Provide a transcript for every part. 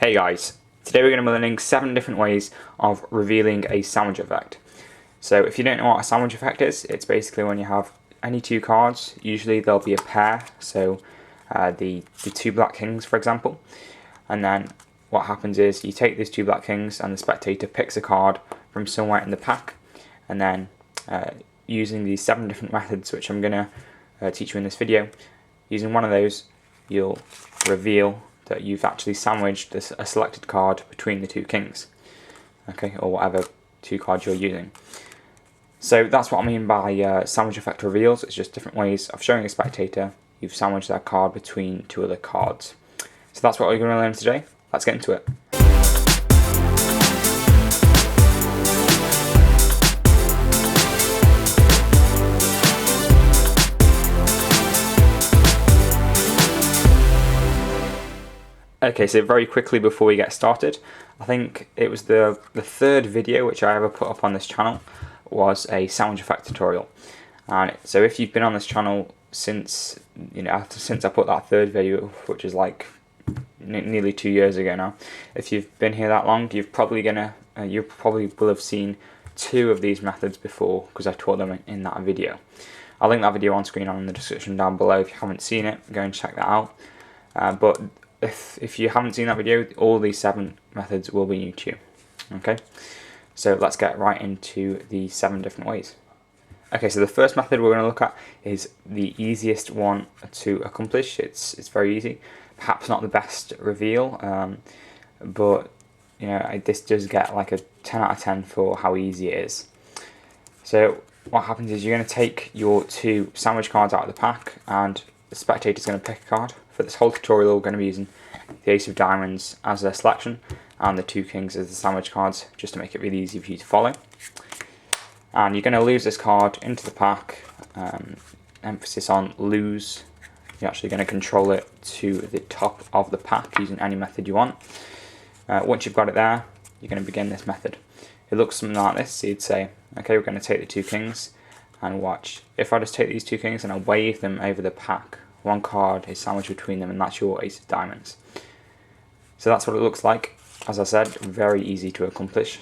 Hey guys, today we're going to be learning 7 different ways of revealing a sandwich effect. So if you don't know what a sandwich effect is, it's basically when you have any two cards, usually there'll be a pair, so the two black kings for example, and then what happens is you take these two black kings and the spectator picks a card from somewhere in the pack, and then using these 7 different methods which I'm going to teach you in this video, using one of those you'll reveal that you've actually sandwiched a selected card between the two kings, okay, or whatever two cards you're using. So that's what I mean by sandwich effect reveals. It's just different ways of showing a spectator you've sandwiched that card between two other cards. So that's what we're going to learn today. Let's get into it. Okay, so very quickly before we get started, I think it was the third video which I ever put up on this channel was a sandwich effect tutorial. And so if you've been on this channel since since I put that third video, which is like nearly 2 years ago now, if you've been here that long, you probably will have seen 2 of these methods before because I taught them in that video. I'll link that video on screen and in the description down below. If you haven't seen it, go and check that out. But if you haven't seen that video, all these 7 methods will be new to you. Okay, so let's get right into the 7 different ways. Okay, so the first method we're going to look at is the easiest one to accomplish. It's very easy. Perhaps not the best reveal, but you know, this does get like a 10 out of 10 for how easy it is. So what happens is you're going to take your 2 sandwich cards out of the pack, and the spectator's going to pick a card. For this whole tutorial we're going to be using the ace of diamonds as their selection and the 2 kings as the sandwich cards, just to make it really easy for you to follow. And you're going to lose this card into the pack, emphasis on lose. You're actually going to control it to the top of the pack using any method you want. Once you've got it there, you're going to begin this method. It looks something like this. So you'd say, okay, we're going to take the 2 kings, and watch. If I just take these 2 kings and I wave them over the pack, one card is sandwiched between them, and that's your ace of diamonds. So that's what it looks like. As I said, very easy to accomplish.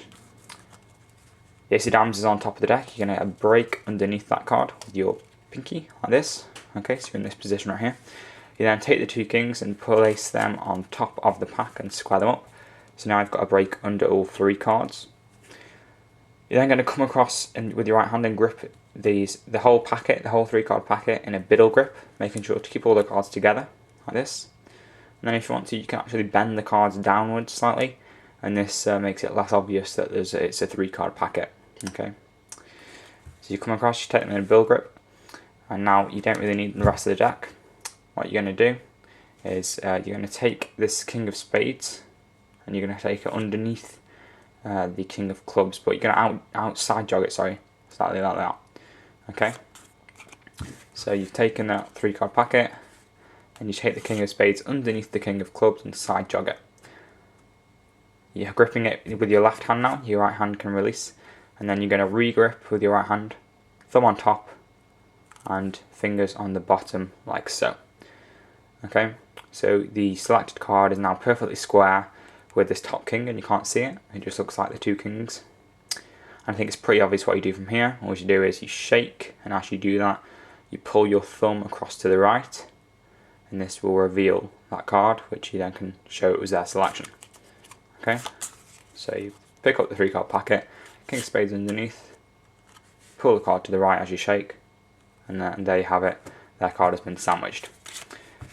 The ace of diamonds is on top of the deck. You're going to break underneath that card with your pinky, like this. Okay, so you're in this position right here. You then take the 2 kings and place them on top of the pack and square them up. So now I've got a break under all 3 cards. You're then going to come across with your right hand and grip the whole packet, the whole 3 card packet, in a biddle grip, making sure to keep all the cards together, like this. And then if you want to, you can actually bend the cards downwards slightly, and this makes it less obvious that it's a 3 card packet. Okay. So you come across, you take them in a biddle grip, and now you don't really need the rest of the deck. What you're going to do is you're going to take this king of spades, and you're going to take it underneath the king of clubs, but you're going to outside jog it, sorry, slightly like that. Okay, so you've taken that 3 card packet and you take the king of spades underneath the king of clubs and side jog it. You're gripping it with your left hand now, your right hand can release, and then you're going to re-grip with your right hand, thumb on top and fingers on the bottom like so. Okay, so the selected card is now perfectly square with this top king, and you can't see it, it just looks like the 2 kings. I think it's pretty obvious what you do from here. All you do is you shake, and as you do that, you pull your thumb across to the right, and this will reveal that card, which you then can show it was their selection. Okay, so you pick up the 3 card packet, king of spades underneath, pull the card to the right as you shake, and there you have it, their card has been sandwiched.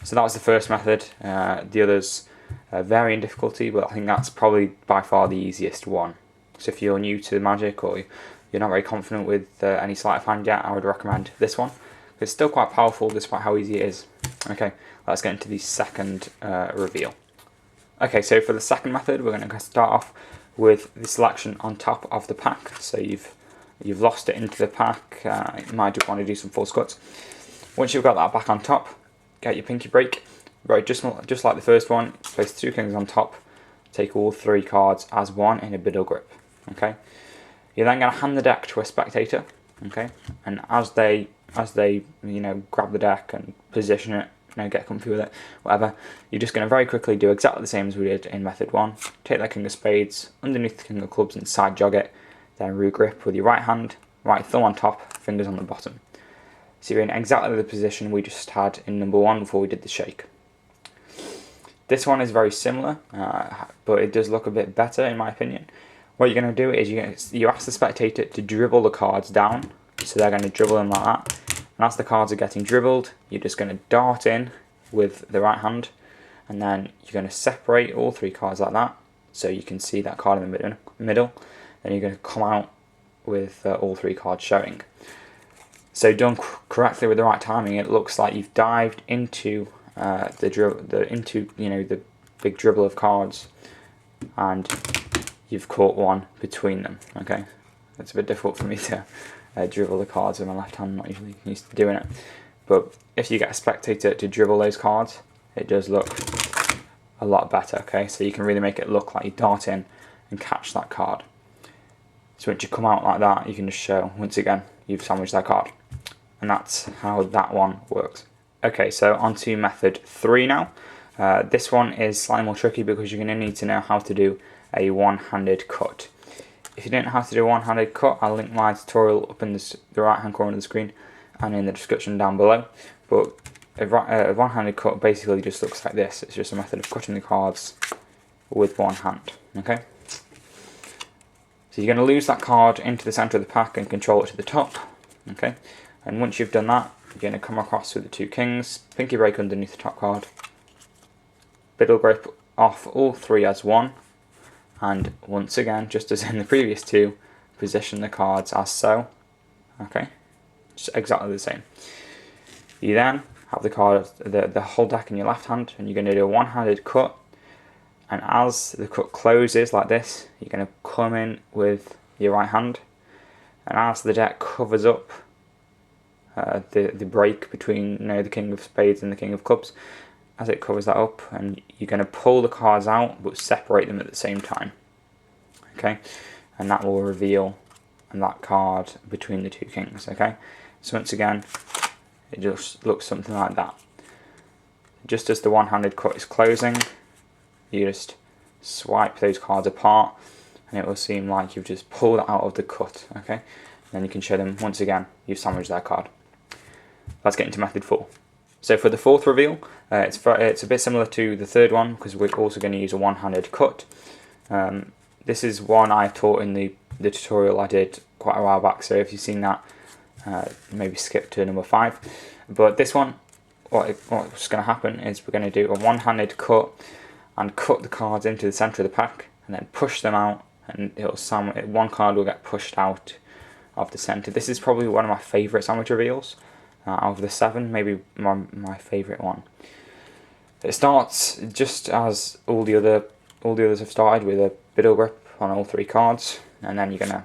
So that was the first method. The others vary in difficulty, but I think that's probably by far the easiest one. So if you're new to Magic, or you're not very confident with any sleight of hand yet, I would recommend this one. It's still quite powerful despite how easy it is. Okay, let's get into the second reveal. Okay, so for the second method, we're going to start off with the selection on top of the pack. So you've lost it into the pack. You might just want to do some false cuts. Once you've got that back on top, get your pinky break. Right, just like the first one, place 2 kings on top. Take all 3 cards as one in a biddle grip. Okay, you're then going to hand the deck to a spectator. Okay, and as they grab the deck and position it get comfy with it, whatever. You're just going to very quickly do exactly the same as we did in method 1. Take that king of spades underneath the king of clubs and side jog it, then regrip with your right hand, right thumb on top, fingers on the bottom. So you're in exactly the position we just had in number 1 before we did the shake. This one is very similar, but it does look a bit better in my opinion. What you're going to do is you ask the spectator to dribble the cards down, so they're going to dribble them like that. And as the cards are getting dribbled, you're just going to dart in with the right hand, and then you're going to separate all 3 cards like that, so you can see that card in the middle. Then you're going to come out with all 3 cards showing. So done correctly with the right timing, it looks like you've dived into the big dribble of cards, and you've caught one between them. Okay, it's a bit difficult for me to dribble the cards with my left hand. I'm not usually used to doing it, but if you get a spectator to dribble those cards, it does look a lot better. Okay, so you can really make it look like you dart in and catch that card. So once you come out like that, you can just show once again you've sandwiched that card, and that's how that one works. Okay, so on to method 3 now. This one is slightly more tricky because you're going to need to know how to do a one-handed cut. If you don't know how to do a one-handed cut, I'll link my tutorial up in the right hand corner of the screen and in the description down below. But a one-handed cut basically just looks like this. It's just a method of cutting the cards with one hand. Okay. So you're going to lose that card into the centre of the pack and control it to the top. Okay. And once you've done that, you're going to come across with the 2 kings, pinky break underneath the top card, biddle grip off all 3 as one. And once again, just as in the previous 2, position the cards as so. Okay, just exactly the same. You then have the card, the whole deck in your left hand, and you're going to do a one-handed cut. And as the cut closes like this, you're going to come in with your right hand. And as the deck covers up the break between the king of spades and the king of clubs, as it covers that up, and you're going to pull the cards out but separate them at the same time. Okay, and that will reveal that card between the 2 kings. Okay, so once again, it just looks something like that. Just as the one-handed cut is closing, you just swipe those cards apart, and it will seem like you've just pulled it out of the cut. Okay, and then you can show them once again you've sandwiched their card. Let's get into method 4. So for the 4th reveal, it's a bit similar to the 3rd one because we're also going to use a one-handed cut. This is one I taught in the tutorial I did quite a while back, so if you've seen that, maybe skip to number 5. But this one, what's going to happen is we're going to do a one-handed cut and cut the cards into the centre of the pack and then push them out, and one card will get pushed out of the centre. This is probably one of my favourite sandwich reveals. Out of the 7, maybe my favourite one. It starts just as all the others have started, with a biddle grip on all 3 cards, and then you're gonna.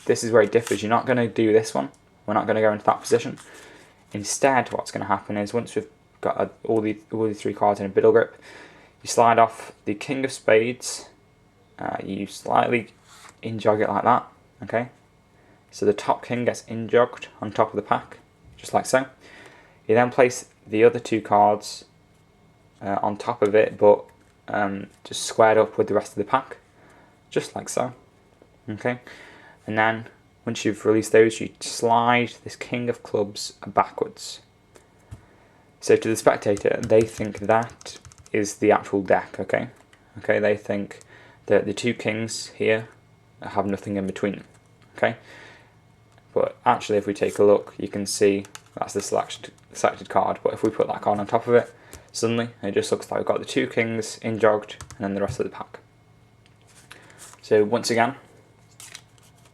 This is where it differs. You're not gonna do this one. We're not gonna go into that position. Instead, what's gonna happen is once we've got all the 3 cards in a biddle grip, you slide off the king of spades. You slightly in-jog it like that. Okay. So the top king gets in-jogged on top of the pack, just like so. You then place the other 2 cards on top of it, but just squared up with the rest of the pack, just like so. Okay, and then once you've released those, you slide this king of clubs backwards. So to the spectator, they think that is the actual deck. Okay, they think that the 2 kings here have nothing in between them. Okay. But actually, if we take a look, you can see that's the selected card. But if we put that card on top of it, suddenly it just looks like we've got the 2 kings in-jogged and then the rest of the pack. So once again,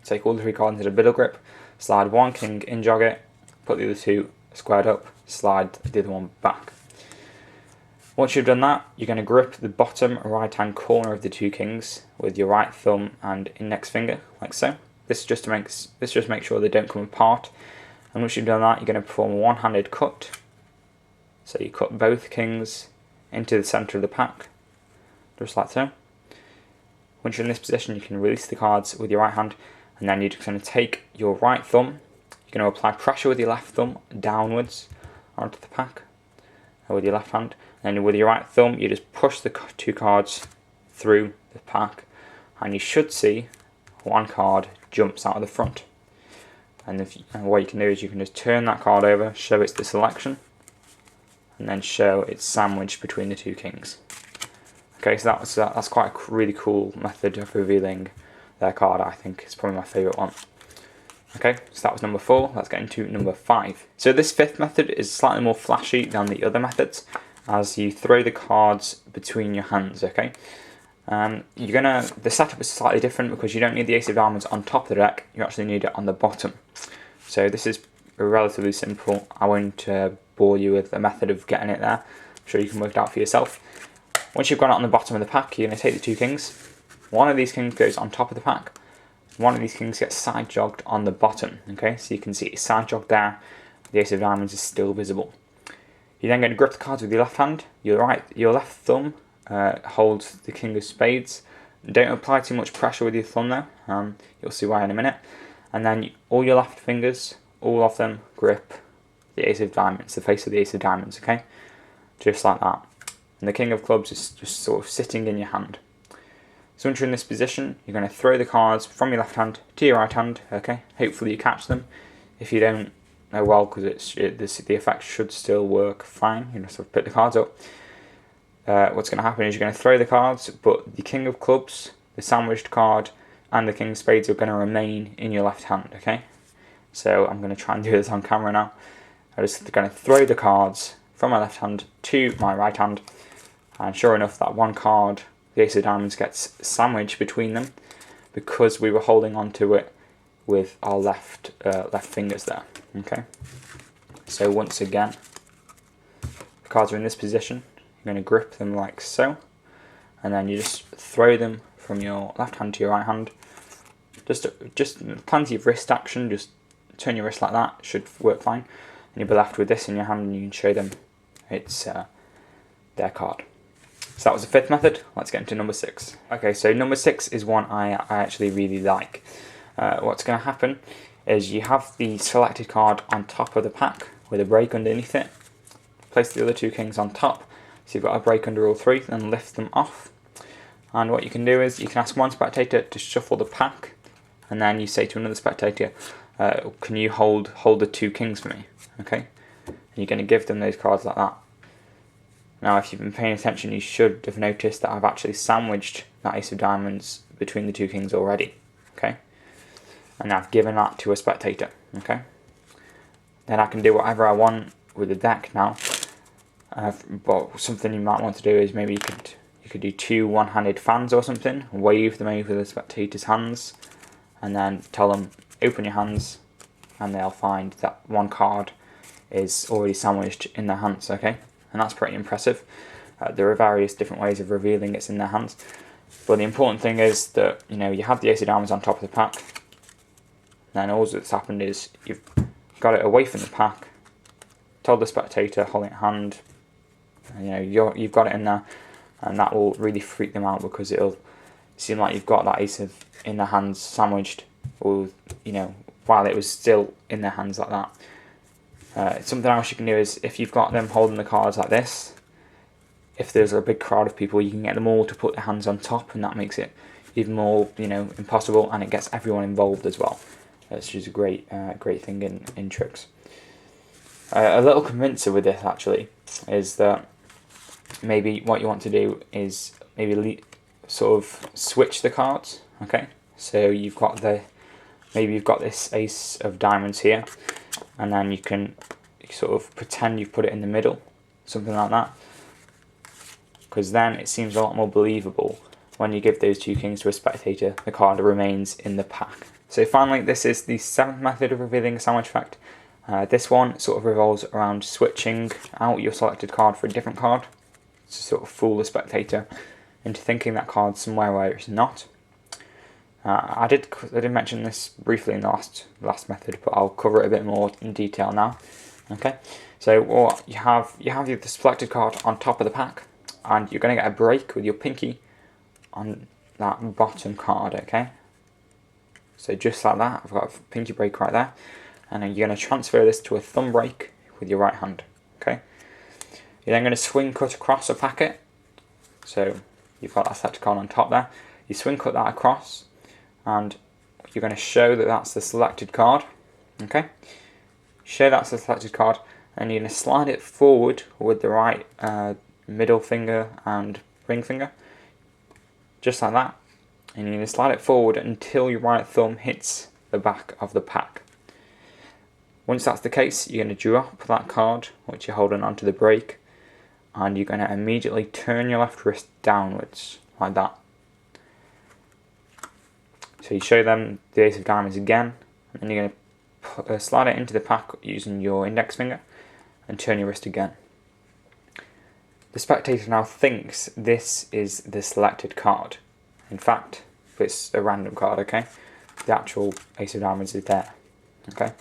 take all the 3 cards into the biddle grip, slide 1 king in-jog it, put the other 2 squared up, slide the other one back. Once you've done that, you're going to grip the bottom right-hand corner of the 2 kings with your right thumb and index finger, like so. This just makes sure they don't come apart. And once you've done that, you're going to perform a one-handed cut. So you cut both kings into the centre of the pack, just like so. Once you're in this position, you can release the cards with your right hand, and then you're just going to take your right thumb. You're going to apply pressure with your left thumb downwards onto the pack, with your left hand, and then with your right thumb you just push the two cards through the pack, and you should see one card jumps out of the front. And what you can do is you can just turn that card over, show it's the selection, and then show it's sandwiched between the two kings. Okay, so that's quite a really cool method of revealing their card. I think it's probably my favourite one. Okay, so that was number 4. Let's get into number 5. So this 5th method is slightly more flashy than the other methods, as you throw the cards between your hands. Okay, the setup is slightly different because you don't need the ace of diamonds on top of the deck. You actually need it on the bottom. So this is relatively simple. I won't bore you with the method of getting it there. I'm sure you can work it out for yourself. Once you've got it on the bottom of the pack, you're going to take the two kings. One of these kings goes on top of the pack. One of these kings gets side jogged on the bottom. Okay, so you can see it's side jogged there. The ace of diamonds is still visible. You're then going to grip the cards with your left hand. Your left thumb holds the king of spades. Don't apply too much pressure with your thumb though. You'll see why in a minute. And then all your left fingers, all of them, grip the ace of diamonds, the face of the ace of diamonds. Okay, just like that. And the king of clubs is just sort of sitting in your hand. So once you're in this position, you're going to throw the cards from your left hand to your right hand. Okay, hopefully you catch them. If you don't, oh well, because the effect should still work fine. You just have to pick the cards up. What's going to happen is you're going to throw the cards, but the king of clubs, the sandwiched card, and the king of spades are going to remain in your left hand. Okay, so I'm going to try and do this on camera now. I'm just going to throw the cards from my left hand to my right hand, and sure enough, that one card, the ace of diamonds, gets sandwiched between them because we were holding on to it with our left fingers there. Okay, so once again, the cards are in this position. You're going to grip them like so, and then you just throw them from your left hand to your right hand. Just plenty of wrist action. Just turn your wrist like that. It should work fine. And you'll be left with this in your hand, and you can show them it's their card. So that was the 5th method. Let's get into number 6. Okay, so number 6 is one I actually really like. What's going to happen is you have the selected card on top of the pack with a break underneath it. Place the other two kings on top, so you've got a break under all three, then lift them off. And what you can do is you can ask one spectator to shuffle the pack, and then you say to another spectator, can you hold the two kings for me? Okay, and you're going to give them those cards like that. Now, if you've been paying attention, you should have noticed that I've actually sandwiched that ace of diamonds between the two kings already. Okay, and I've given that to a spectator. Okay, then I can do whatever I want with the deck now. But something you might want to do is maybe you could do 2 one-handed fans or something, wave them over the spectator's hands, and then tell them open your hands, and they'll find that one card is already sandwiched in their hands. Okay. And that's pretty impressive. There are various different ways of revealing it's in their hands, but the important thing is that you have the ace of diamonds on top of the pack. Then all that's happened is you've got it away from the pack. Tell the spectator, hold it in hand. You've got it in there, and that will really freak them out because it'll seem like you've got that ace in their hands sandwiched, or while it was still in their hands like that. Something else you can do is if you've got them holding the cards like this, if there's a big crowd of people, you can get them all to put their hands on top, and that makes it even more impossible, and it gets everyone involved as well. It's just a great thing in tricks. A little convincer with this actually is that maybe what you want to do is maybe sort of switch the cards. Okay, so you've got this ace of diamonds here, and then you can sort of pretend you've put it in the middle, something like that, because then it seems a lot more believable when you give those two kings to a spectator, the card remains in the pack. So finally, this is the 7th method of revealing a sandwich effect. This one sort of revolves around switching out your selected card for a different card to sort of fool the spectator into thinking that card's somewhere where it's not. I did mention this briefly in the last method, but I'll cover it a bit more in detail now. Okay, so what you have the selected card on top of the pack, and you're going to get a break with your pinky on that bottom card. Okay, so just like that, I've got a pinky break right there, and then you're going to transfer this to a thumb break with your right hand. Okay, You're then going to swing cut across a packet. So you've got that selected card on top there. You swing cut that across, and you're going to show that that's the selected card. Okay. Show that's the selected card, and you're going to slide it forward with the right middle finger and ring finger, just like that. And you're going to slide it forward until your right thumb hits the back of the pack. Once that's the case, you're going to drop that card, which you're holding onto the break, and you're going to immediately turn your left wrist downwards, like that. So you show them the ace of diamonds again, and then you're going to slide it into the pack using your index finger, and turn your wrist again. The spectator now thinks this is the selected card. In fact, it's a random card, okay? The actual ace of diamonds is there, okay?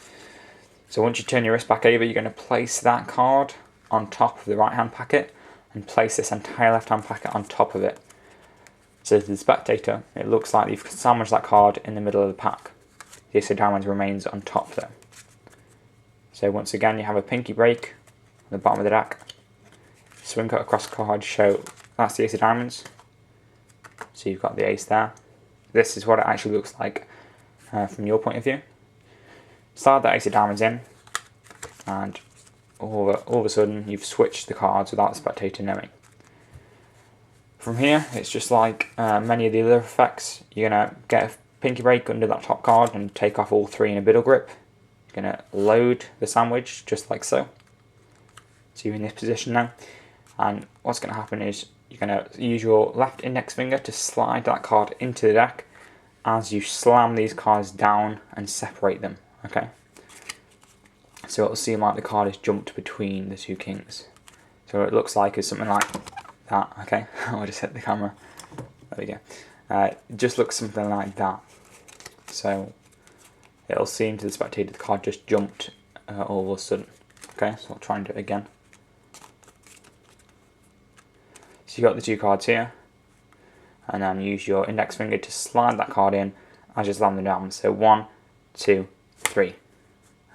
So once you turn your wrist back over, you're going to place that card on top of the right hand packet and place this entire left hand packet on top of it. So to the spectator, it looks like you've sandwiched that card in the middle of the pack. The ace of diamonds remains on top there. So once again, you have a pinky break on the bottom of the deck. Swing cut across the card, show that's the ace of diamonds. So you've got the ace there. This is what it actually looks like from your point of view. Slide that ace of diamonds in, and all of a sudden you've switched the cards without the spectator knowing. From here, it's just like many of the other effects. You're going to get a pinky break under that top card and take off all three in a middle grip. You're going to load the sandwich just like so. So you're in this position now, and what's going to happen is you're going to use your left index finger to slide that card into the deck as you slam these cards down and separate them. Okay, so it'll seem like the card is jumped between the two kings. So it looks like it's something like that. Okay, I just hit the camera. There we go. It just looks something like that. So it'll seem to the spectator the card just jumped all of a sudden. Okay, so I'll try and do it again. So you've got the two cards here, and then use your index finger to slide that card in as you slam them down. So 1, 2, 3,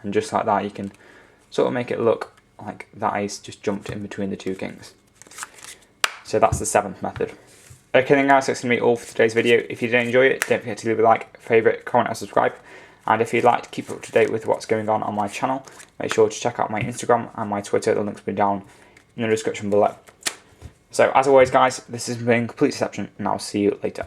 and just like that you can sort of make it look like that ace just jumped in between the two kings. So that's the 7th method. Okay then guys, that's going to be all for today's video. If you did enjoy it, don't forget to leave a like, favourite, comment and subscribe. And if you'd like to keep up to date with what's going on my channel, make sure to check out my Instagram and my Twitter. The links will be down in the description below. So as always guys, this has been Complete Deception, and I'll see you later.